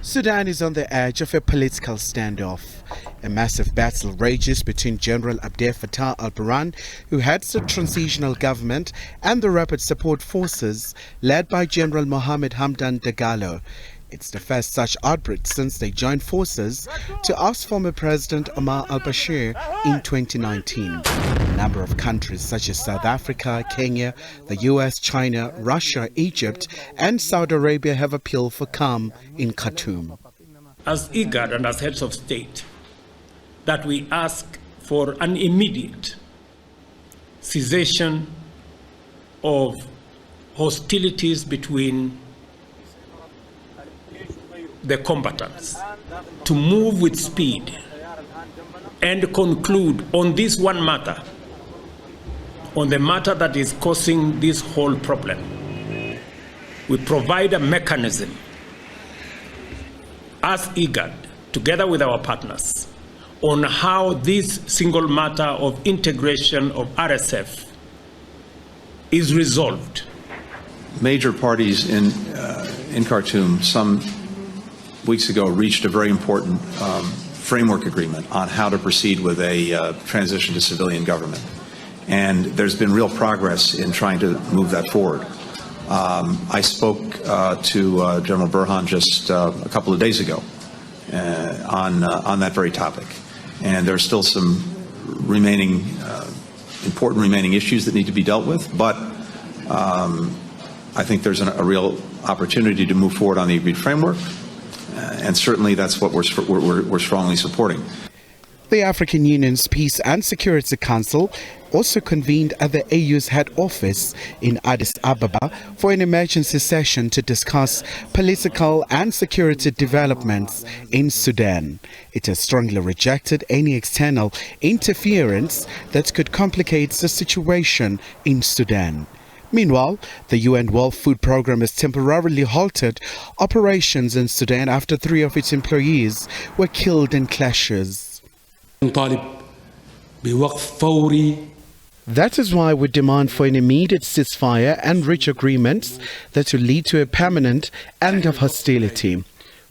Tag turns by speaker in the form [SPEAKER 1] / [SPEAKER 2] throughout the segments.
[SPEAKER 1] Sudan is on the edge of a political standoff. A massive battle rages between General Abdel Fattah al-Burhan, who heads the transitional government, and the rapid support forces led by General Mohamed Hamdan Dagalo. It's the first such outbreak since they joined forces to oust former President Omar al-Bashir in 2019. A number of countries such as South Africa, Kenya, the US, China, Russia, Egypt and Saudi Arabia have appealed for calm in Khartoum.
[SPEAKER 2] As IGAD and as heads of state, that we ask for an immediate cessation of hostilities between the combatants, to move with speed and conclude on this one matter, on the matter that is causing this whole problem. We provide a mechanism as IGAD, together with our partners, on how this single matter of integration of RSF is resolved.
[SPEAKER 3] Major parties in Khartoum some weeks ago reached a very important framework agreement on how to proceed with a transition to civilian government. And there's been real progress in trying to move that forward. I spoke to General Burhan just a couple of days ago on that very topic. And there are still some important remaining issues that need to be dealt with, but I think there's a real opportunity to move forward on the agreed framework. And certainly that's what we're strongly supporting.
[SPEAKER 1] The African Union's Peace and Security Council also convened at the AU's head office in Addis Ababa for an emergency session to discuss political and security developments in Sudan. It has strongly rejected any external interference that could complicate the situation in Sudan. Meanwhile, the UN World Food Programme has temporarily halted operations in Sudan after 3 of its employees were killed in clashes. That is why we demand for an immediate ceasefire and reach agreements that will lead to a permanent end of hostility.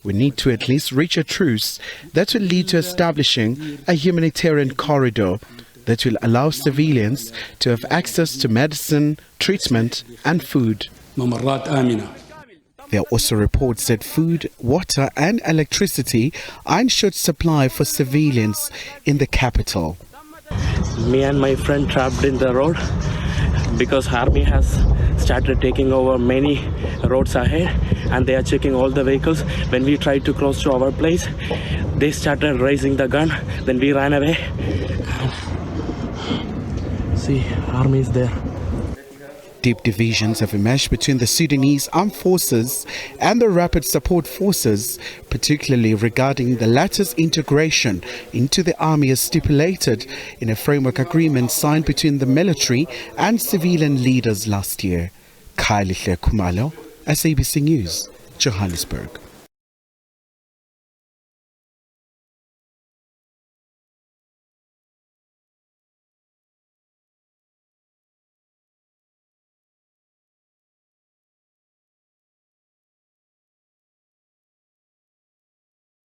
[SPEAKER 1] We need to at least reach a truce that will lead to establishing a humanitarian corridor that will allow civilians to have access to medicine, treatment and food. There are also reports that food, water and electricity are in short supply for civilians in the capital.
[SPEAKER 4] Me and my friend trapped in the road because army has started taking over many roads ahead and they are checking all the vehicles. When we tried to cross to our place, they started raising the gun, then we ran away. See, army is there.
[SPEAKER 1] Deep divisions have emerged between the Sudanese armed forces and the rapid support forces, particularly regarding the latter's integration into the army as stipulated in a framework agreement signed between the military and civilian leaders last year. Khalihle Khumalo, SABC News, Johannesburg.